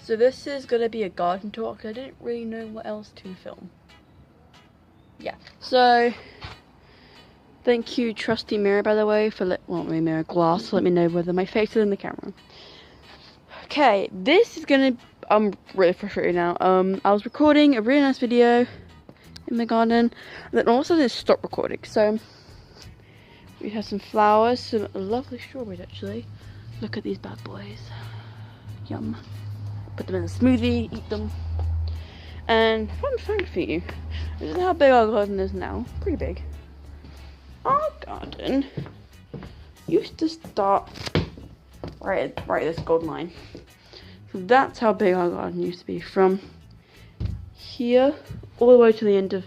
So this is gonna be a garden tour because I didn't really know what else to film. Yeah, so thank you, trusty mirror, by the way, for mirror glass to let me know whether my face is in the camera. Okay, this is gonna. I'm really frustrated now. I was recording a really nice video in my garden, and then all of a sudden it stopped recording. So we have some flowers, some lovely strawberries actually. Look at these bad boys. Yum. Put them in a smoothie, eat them. And fun fact for you, this is how big our garden is now. Pretty big. Our garden used to start right at this gold line. So that's how big our garden used to be, from here all the way to the end of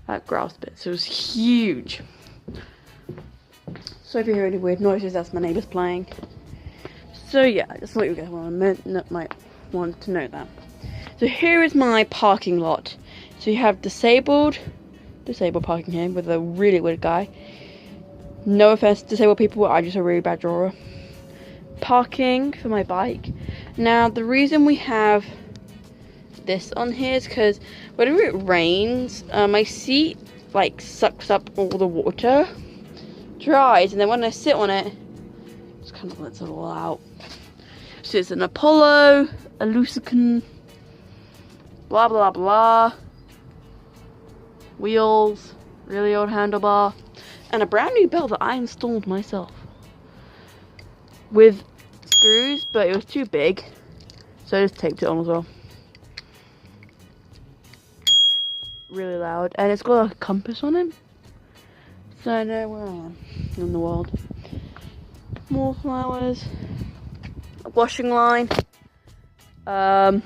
that grass bit. So it was huge. So if you hear any weird noises, that's my neighbours playing. So yeah, I just thought you guys might want to know that. So here is my parking lot. So you have disabled parking here with a really weird guy. No offense to disabled people, I'm just a really bad drawer. Parking for my bike. Now the reason we have this on here is because whenever it rains, my seat like sucks up all the water, dries, and then when I sit on it, it kind of lets it all out. So it's an Apollo, a Lucican, blah blah blah, wheels, really old handlebar, and a brand new belt that I installed myself with screws, but it was too big, so I just taped it on as well. Really loud, and it's got a compass on it, so I know where I am in the world. More flowers, a washing line. A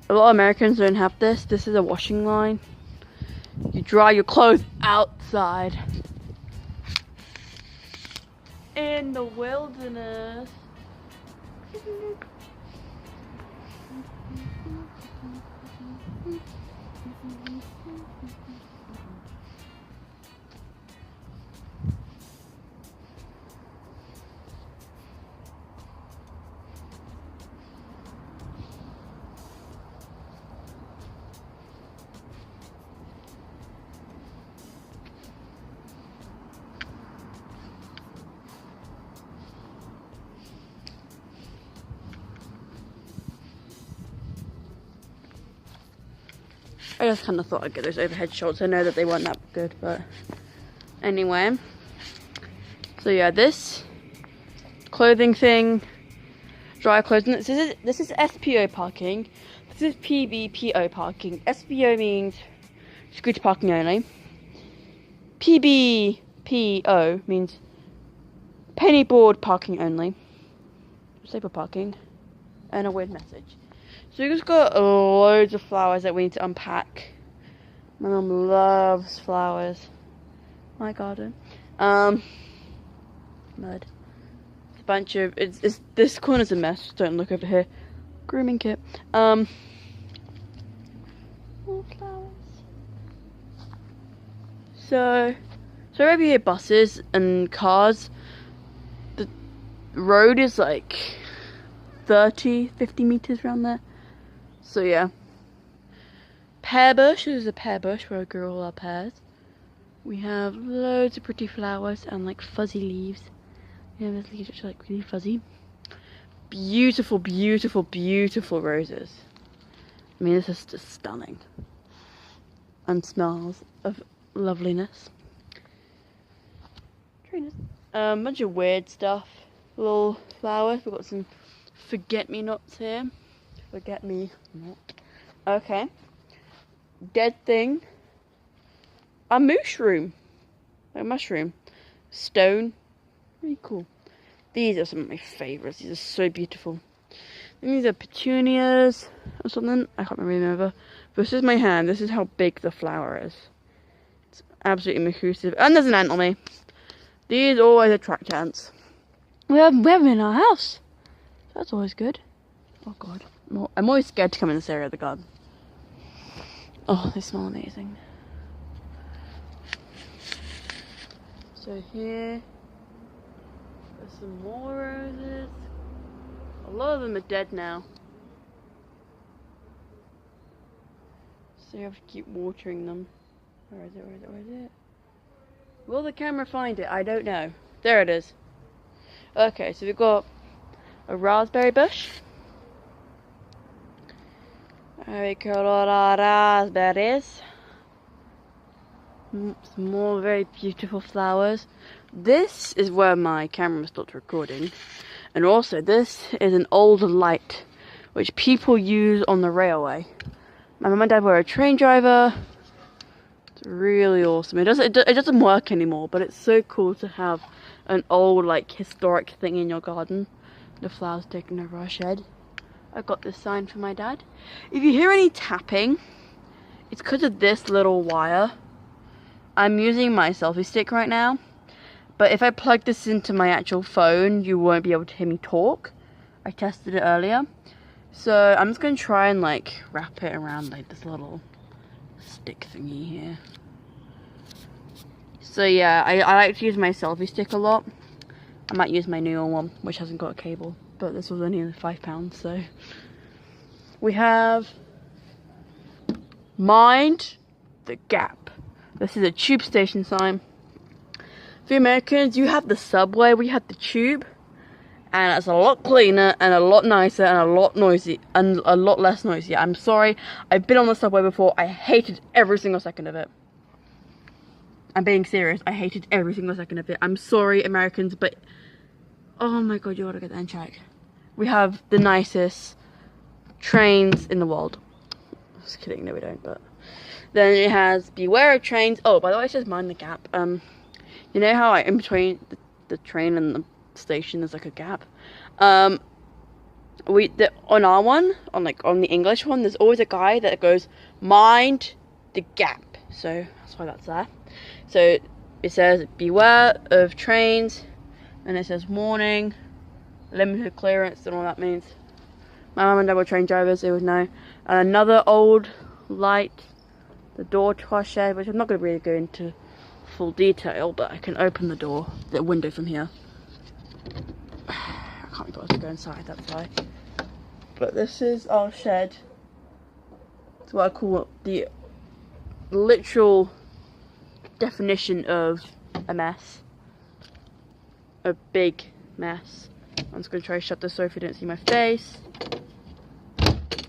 lot of Americans don't have this. This is a washing line. You dry your clothes outside in the wilderness. I just kind of thought I'd get those overhead shots. I know that they weren't that good, but anyway. So yeah, this clothing thing, dry clothing. This is SPO parking. This is PBPO parking. SPO means scooter parking only. PBPO means penny board parking only. Disabled parking, and a weird message. So we just got loads of flowers that we need to unpack. My mum loves flowers. My garden. Mud. It's a bunch of this corner's a mess. Don't look over here. Grooming kit. More flowers. So over here, buses and cars. The road is like 30-50 meters around there. So yeah, pear bush. This is a pear bush where I grow all our pears. We have loads of pretty flowers and like fuzzy leaves. Yeah, there's leaves which are like really fuzzy. Beautiful, beautiful, beautiful roses. I mean, this is just stunning. And smells of loveliness. Bunch of weird stuff. Little flowers. We've got some forget-me-nots here. Forget-me-not. Okay. Dead thing. A mushroom. A mushroom. Stone. Really cool. These are some of my favourites. These are so beautiful. And these are petunias or something. I can't remember. This is my hand. This is how big the flower is. It's absolutely massive. And there's an ant on me. These always attract ants. We have them in our house. So that's always good. Oh god. I'm always scared to come in this area of the garden. Oh, they smell amazing. So here, there's some more roses. A lot of them are dead now. So you have to keep watering them. Where is it? Where is it? Where is it? Will the camera find it? I don't know. There it is. Okay, so we've got a raspberry bush. We got a lot of raspberries. Some more very beautiful flowers. This is where my camera stopped recording. And also, this is an old light which people use on the railway. My mum and dad were a train driver. It's really awesome. It doesn't work anymore, but it's so cool to have an old, like, historic thing in your garden. The flowers taking over our shed. I got this sign for my dad. If you hear any tapping, it's because of this little wire. I'm using my selfie stick right now, but if I plug this into my actual phone, you won't be able to hear me talk. I tested it earlier. So I'm just going to try and like wrap it around like this little stick thingy here. So yeah, I like to use my selfie stick a lot. I might use my newer one, which hasn't got a cable, but this was only £5, so. We have Mind the Gap. This is a tube station sign. For Americans, you have the subway, we have the tube. And it's a lot cleaner and a lot nicer and a lot noisy and a lot less noisy. I'm sorry, I've been on the subway before. I hated every single second of it. I'm being serious. I hated every single second of it. I'm sorry, Americans, but oh my god, you ought to get that in check. We have the nicest trains in the world. Just kidding, no we don't, but then it has Beware of Trains. Oh, by the way, it says Mind the Gap. You know how in between the train and the station there's like a gap. On our one, on the English one, there's always a guy that goes Mind the Gap. So that's why that's there. So it says Beware of Trains, and it says warning, limited clearance, and all that means. My mum and dad were train drivers, they would know. And another old light, the door to our shed, which I'm not going to really go into full detail, but I can open the window from here. I can't be bothered to go inside, that's why. But this is our shed. It's what I call the literal definition of a mess. A big mess. I'm just going to try to shut this so if you don't see my face.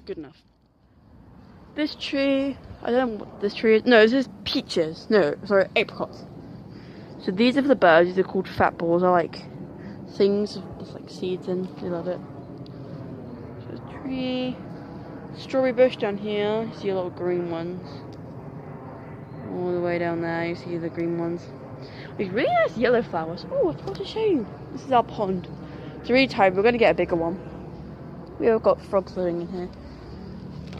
Good enough. This tree, I don't know what this tree is. No, this is peaches. No, sorry, apricots. So these are for the birds. These are called fat balls. I like things with like seeds in. They love it. So a tree. Strawberry bush down here. You see a lot of green ones. All the way down there, you see the green ones. These really nice yellow flowers. Oh, I forgot to show you. This is our pond. It's really tight. We're going to get a bigger one. We have got frogs living in here.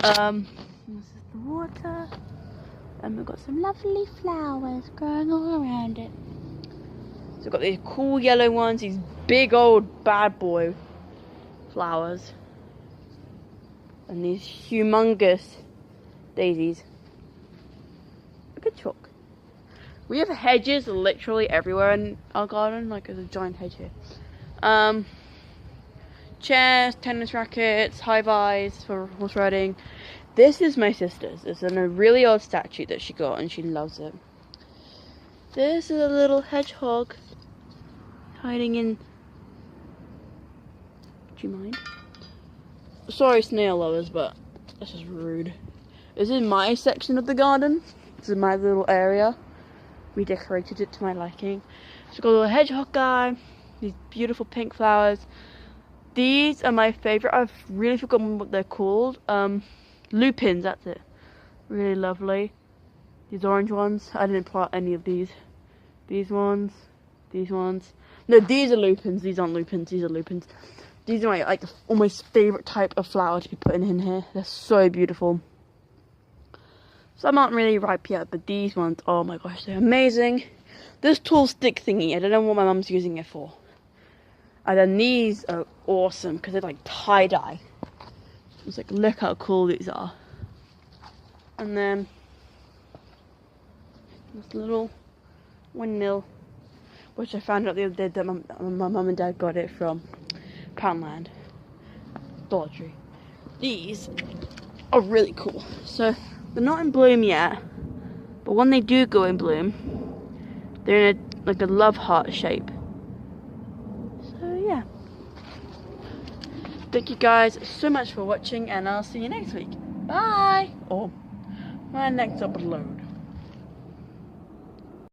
This is the water. And we've got some lovely flowers growing all around it. So we've got these cool yellow ones, these big old bad boy flowers. And these humongous daisies. A good chalk. We have hedges literally everywhere in our garden, like there's a giant hedge here. Chairs, tennis rackets, high vis for horse riding. This is my sister's. It's in a really old statue that she got and she loves it. This is a little hedgehog hiding in... Do you mind? Sorry, snail lovers, but this is rude. This is my section of the garden. This is my little area. We decorated it to my liking. So we've got a little hedgehog guy. These beautiful pink flowers. These are my favourite. I've really forgotten what they're called. Lupins, that's it. Really lovely. These orange ones. I didn't plant any of these. These ones. These ones. No, these are lupins. These aren't lupins. These are lupins. These are my like almost favourite type of flower to be putting in here. They're so beautiful. Some aren't really ripe yet, but these ones, oh my gosh, they're amazing. This tall stick thingy, I don't know what my mum's using it for. And then these are awesome because they're like tie-dye. It's like, look how cool these are. And then this little windmill, which I found out the other day that my mum and dad got it from Poundland Dollar Tree. These are really cool. So They're not in bloom yet, but when they do go in bloom, they're in like a love heart shape. So yeah. Thank you guys so much for watching, and I'll see you next week. Bye! Or my next upload.